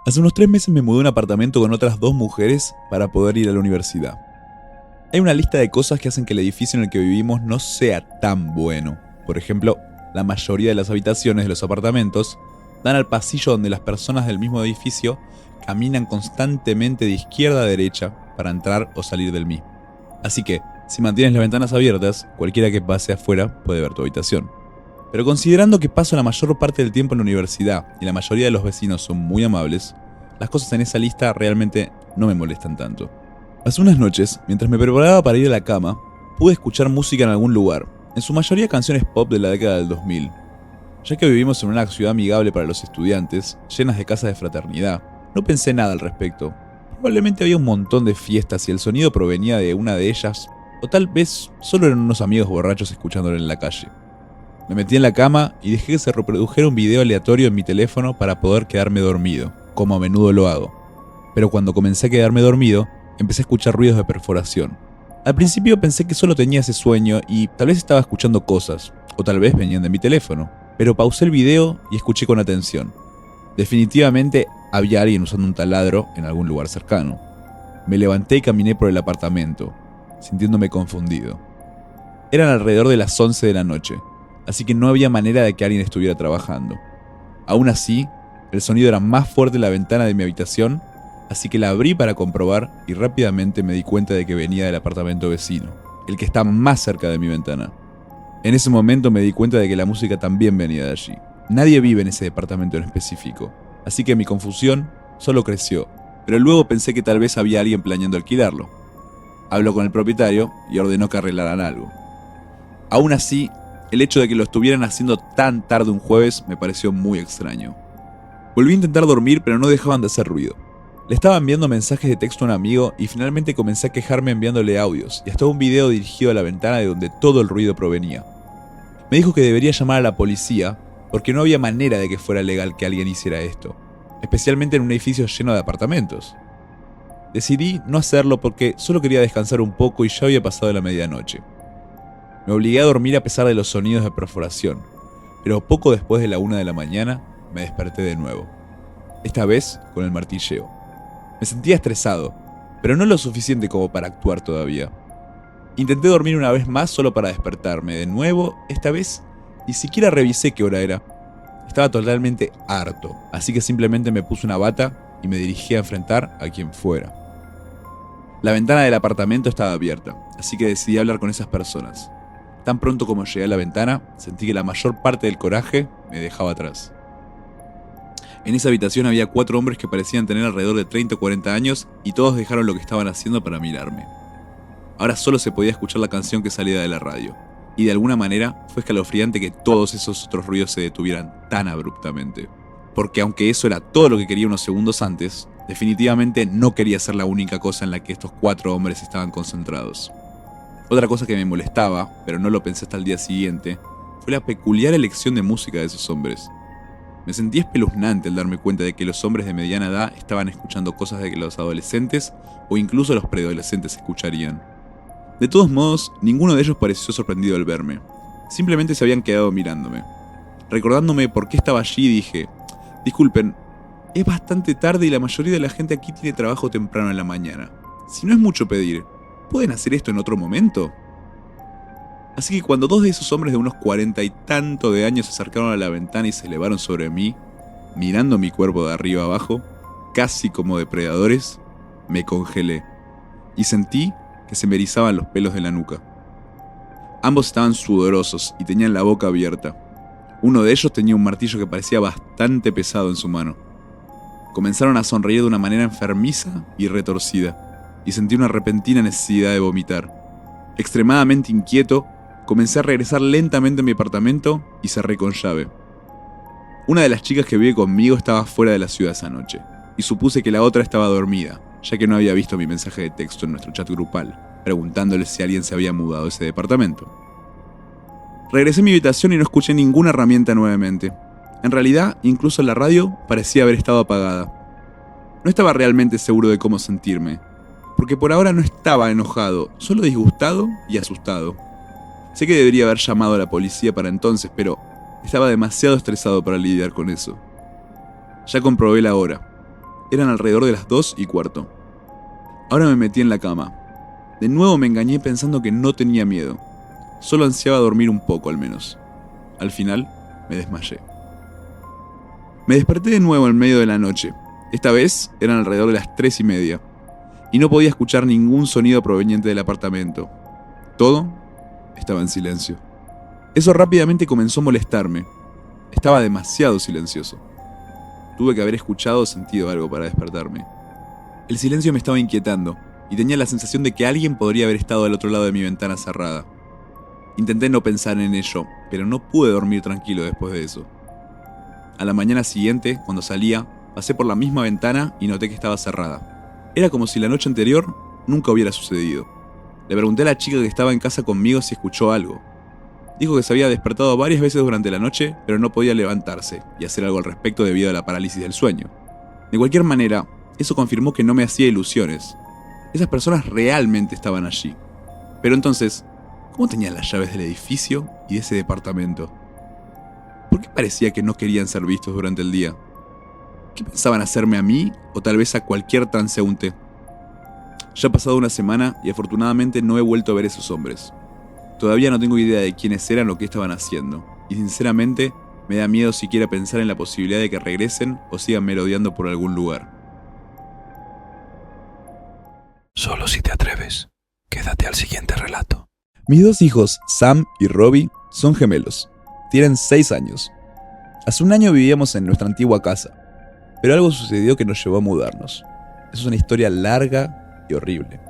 Hace unos 3 meses me mudé a un apartamento con otras 2 mujeres para poder ir a la universidad. Hay una lista de cosas que hacen que el edificio en el que vivimos no sea tan bueno. Por ejemplo, la mayoría de las habitaciones de los apartamentos dan al pasillo donde las personas del mismo edificio caminan constantemente de izquierda a derecha para entrar o salir del mismo. Así que, si mantienes las ventanas abiertas, cualquiera que pase afuera puede ver tu habitación. Pero considerando que paso la mayor parte del tiempo en la universidad y la mayoría de los vecinos son muy amables, las cosas en esa lista realmente no me molestan tanto. Hace unas noches, mientras me preparaba para ir a la cama, pude escuchar música en algún lugar, en su mayoría canciones pop de la década del 2000. Ya que vivimos en una ciudad amigable para los estudiantes, llenas de casas de fraternidad, no pensé nada al respecto. Probablemente había un montón de fiestas y el sonido provenía de una de ellas, o tal vez solo eran unos amigos borrachos escuchándolo en la calle. Me metí en la cama y dejé que se reprodujera un video aleatorio en mi teléfono para poder quedarme dormido, como a menudo lo hago. Pero cuando comencé a quedarme dormido, empecé a escuchar ruidos de perforación. Al principio pensé que solo tenía ese sueño y tal vez estaba escuchando cosas, o tal vez venían de mi teléfono, pero pausé el video y escuché con atención. Definitivamente había alguien usando un taladro en algún lugar cercano. Me levanté y caminé por el apartamento, sintiéndome confundido. Eran alrededor de las 11 de la noche, así que no había manera de que alguien estuviera trabajando. Aún así, el sonido era más fuerte en la ventana de mi habitación, así que la abrí para comprobar y rápidamente me di cuenta de que venía del apartamento vecino, el que está más cerca de mi ventana. En ese momento me di cuenta de que la música también venía de allí. Nadie vive en ese departamento en específico, así que mi confusión solo creció, pero luego pensé que tal vez había alguien planeando alquilarlo. Habló con el propietario y ordenó que arreglaran algo. Aún así, el hecho de que lo estuvieran haciendo tan tarde un jueves me pareció muy extraño. Volví a intentar dormir, pero no dejaban de hacer ruido. Le estaba enviando mensajes de texto a un amigo y finalmente comencé a quejarme enviándole audios y hasta un video dirigido a la ventana de donde todo el ruido provenía. Me dijo que debería llamar a la policía porque no había manera de que fuera legal que alguien hiciera esto, especialmente en un edificio lleno de apartamentos. Decidí no hacerlo porque solo quería descansar un poco y ya había pasado la medianoche. Me obligué a dormir a pesar de los sonidos de perforación, pero poco después de la 1 de la mañana me desperté de nuevo. Esta vez con el martilleo. Me sentía estresado, pero no lo suficiente como para actuar todavía. Intenté dormir una vez más solo para despertarme de nuevo. Esta vez ni siquiera revisé qué hora era. Estaba totalmente harto, así que simplemente me puse una bata y me dirigí a enfrentar a quien fuera. La ventana del apartamento estaba abierta, así que decidí hablar con esas personas. Tan pronto como llegué a la ventana, sentí que la mayor parte del coraje me dejaba atrás. En esa habitación había 4 hombres que parecían tener alrededor de 30 o 40 años y todos dejaron lo que estaban haciendo para mirarme. Ahora solo se podía escuchar la canción que salía de la radio, y de alguna manera fue escalofriante que todos esos otros ruidos se detuvieran tan abruptamente. Porque aunque eso era todo lo que quería unos segundos antes, definitivamente no quería ser la única cosa en la que estos 4 hombres estaban concentrados. Otra cosa que me molestaba, pero no lo pensé hasta el día siguiente, fue la peculiar elección de música de esos hombres. Me sentí espeluznante al darme cuenta de que los hombres de mediana edad estaban escuchando cosas de que los adolescentes o incluso los preadolescentes escucharían. De todos modos, ninguno de ellos pareció sorprendido al verme. Simplemente se habían quedado mirándome. Recordándome por qué estaba allí, dije: disculpen, es bastante tarde y la mayoría de la gente aquí tiene trabajo temprano en la mañana. Si no es mucho pedir, ¿pueden hacer esto en otro momento? Así que cuando 2 de esos hombres de unos 40 y tanto de años se acercaron a la ventana y se elevaron sobre mí, mirando mi cuerpo de arriba abajo, casi como depredadores, me congelé y sentí que se me erizaban los pelos de la nuca. Ambos estaban sudorosos y tenían la boca abierta. Uno de ellos tenía un martillo que parecía bastante pesado en su mano. Comenzaron a sonreír de una manera enfermiza y retorcida, y sentí una repentina necesidad de vomitar. Extremadamente inquieto, comencé a regresar lentamente a mi apartamento y cerré con llave. Una de las chicas que vive conmigo estaba fuera de la ciudad esa noche, y supuse que la otra estaba dormida, ya que no había visto mi mensaje de texto en nuestro chat grupal, preguntándole si alguien se había mudado a ese departamento. Regresé a mi habitación y no escuché ninguna herramienta nuevamente. En realidad, incluso la radio parecía haber estado apagada. No estaba realmente seguro de cómo sentirme, porque por ahora no estaba enojado, solo disgustado y asustado. Sé que debería haber llamado a la policía para entonces, pero estaba demasiado estresado para lidiar con eso. Ya comprobé la hora. Eran alrededor de las 2:15. Ahora me metí en la cama. De nuevo me engañé pensando que no tenía miedo. Solo ansiaba dormir un poco al menos. Al final, me desmayé. Me desperté de nuevo en medio de la noche. Esta vez eran alrededor de las 3:30. Y no podía escuchar ningún sonido proveniente del apartamento. Todo estaba en silencio. Eso rápidamente comenzó a molestarme. Estaba demasiado silencioso. Tuve que haber escuchado o sentido algo para despertarme. El silencio me estaba inquietando, y tenía la sensación de que alguien podría haber estado al otro lado de mi ventana cerrada. Intenté no pensar en ello, pero no pude dormir tranquilo después de eso. A la mañana siguiente, cuando salía, pasé por la misma ventana y noté que estaba cerrada. Era como si la noche anterior nunca hubiera sucedido. Le pregunté a la chica que estaba en casa conmigo si escuchó algo. Dijo que se había despertado varias veces durante la noche, pero no podía levantarse y hacer algo al respecto debido a la parálisis del sueño. De cualquier manera, eso confirmó que no me hacía ilusiones. Esas personas realmente estaban allí. Pero entonces, ¿cómo tenían las llaves del edificio y de ese departamento? ¿Por qué parecía que no querían ser vistos durante el día? ¿Qué pensaban hacerme a mí o tal vez a cualquier transeúnte? Ya ha pasado una semana y afortunadamente no he vuelto a ver a esos hombres. Todavía no tengo idea de quiénes eran o qué estaban haciendo, y sinceramente me da miedo siquiera pensar en la posibilidad de que regresen o sigan merodeando por algún lugar. Solo si te atreves, quédate al siguiente relato. Mis dos hijos, Sam y Robbie, son gemelos. Tienen 6 años. Hace un año vivíamos en nuestra antigua casa, pero algo sucedió que nos llevó a mudarnos. Es una historia larga y horrible.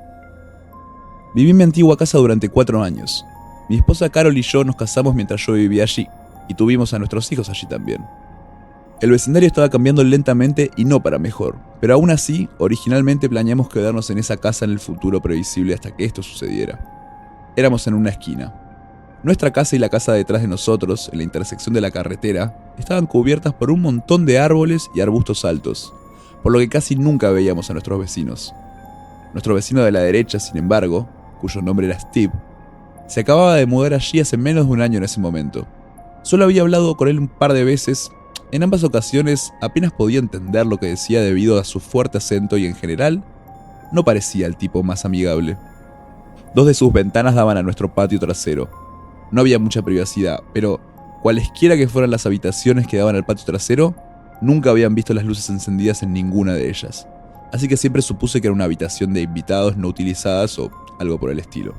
Viví en mi antigua casa durante 4 años. Mi esposa Carol y yo nos casamos mientras yo vivía allí, y tuvimos a nuestros hijos allí también. El vecindario estaba cambiando lentamente y no para mejor, pero aún así, originalmente planeamos quedarnos en esa casa en el futuro previsible hasta que esto sucediera. Éramos en una esquina. Nuestra casa y la casa detrás de nosotros, en la intersección de la carretera, estaban cubiertas por un montón de árboles y arbustos altos, por lo que casi nunca veíamos a nuestros vecinos. Nuestro vecino de la derecha, sin embargo, cuyo nombre era Steve, se acababa de mudar allí hace menos de un año en ese momento. Solo había hablado con él un par de veces. En ambas ocasiones apenas podía entender lo que decía debido a su fuerte acento y en general no parecía el tipo más amigable. 2 de sus ventanas daban a nuestro patio trasero. No había mucha privacidad, pero cualesquiera que fueran las habitaciones que daban al patio trasero, nunca habían visto las luces encendidas en ninguna de ellas. Así que siempre supuse que era una habitación de invitados no utilizadas o algo por el estilo.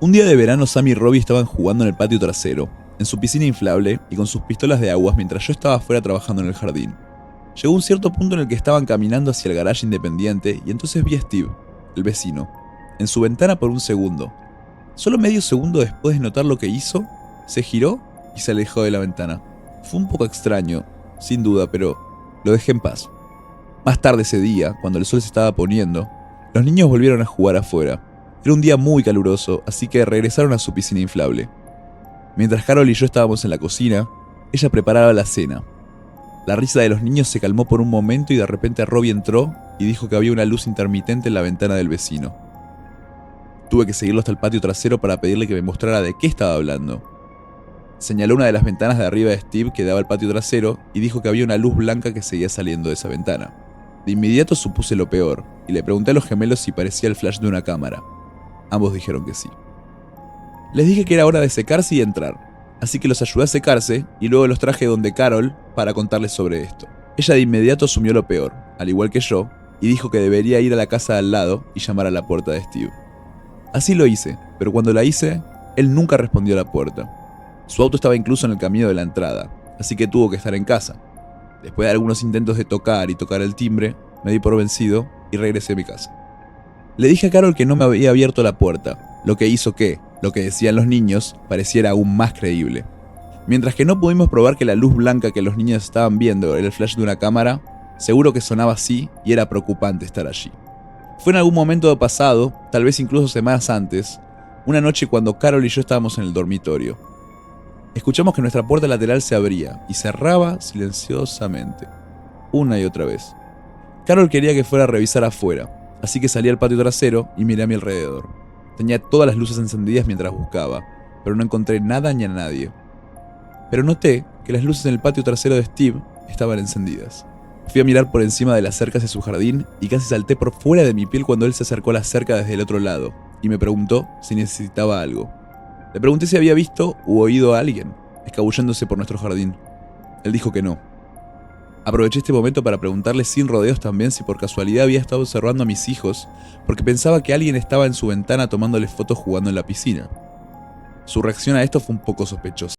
Un día de verano, Sam y Robbie estaban jugando en el patio trasero, en su piscina inflable y con sus pistolas de aguas mientras yo estaba afuera trabajando en el jardín. Llegó un cierto punto en el que estaban caminando hacia el garaje independiente y entonces vi a Steve, el vecino, en su ventana por un segundo. Solo medio segundo después de notar lo que hizo, se giró y se alejó de la ventana. Fue un poco extraño, sin duda, pero lo dejé en paz. Más tarde ese día, cuando el sol se estaba poniendo, los niños volvieron a jugar afuera. Era un día muy caluroso, así que regresaron a su piscina inflable. Mientras Carol y yo estábamos en la cocina, ella preparaba la cena. La risa de los niños se calmó por un momento y de repente Robbie entró y dijo que había una luz intermitente en la ventana del vecino. Tuve que seguirlo hasta el patio trasero para pedirle que me mostrara de qué estaba hablando. Señaló una de las ventanas de arriba de Steve que daba al patio trasero y dijo que había una luz blanca que seguía saliendo de esa ventana. De inmediato supuse lo peor y le pregunté a los gemelos si parecía el flash de una cámara. Ambos dijeron que sí. Les dije que era hora de secarse y entrar, así que los ayudé a secarse y luego los traje donde Carol para contarles sobre esto. Ella de inmediato asumió lo peor, al igual que yo, y dijo que debería ir a la casa de al lado y llamar a la puerta de Steve. Así lo hice, pero cuando la hice, él nunca respondió a la puerta. Su auto estaba incluso en el camino de la entrada, así que tuvo que estar en casa. Después de algunos intentos de tocar y tocar el timbre, me di por vencido y regresé a mi casa. Le dije a Carol que no me había abierto la puerta, lo que hizo que, lo que decían los niños, pareciera aún más creíble. Mientras que no pudimos probar que la luz blanca que los niños estaban viendo era el flash de una cámara, seguro que sonaba así y era preocupante estar allí. Fue en algún momento pasado, tal vez incluso semanas antes, una noche cuando Carol y yo estábamos en el dormitorio. Escuchamos que nuestra puerta lateral se abría y cerraba silenciosamente, una y otra vez. Carol quería que fuera a revisar afuera, así que salí al patio trasero y miré a mi alrededor. Tenía todas las luces encendidas mientras buscaba, pero no encontré nada ni a nadie. Pero noté que las luces en el patio trasero de Steve estaban encendidas. Fui a mirar por encima de la cerca hacia su jardín y casi salté por fuera de mi piel cuando él se acercó a la cerca desde el otro lado y me preguntó si necesitaba algo. Le pregunté si había visto u oído a alguien escabulléndose por nuestro jardín. Él dijo que no. Aproveché este momento para preguntarle sin rodeos también si por casualidad había estado observando a mis hijos, porque pensaba que alguien estaba en su ventana tomándoles fotos jugando en la piscina. Su reacción a esto fue un poco sospechosa.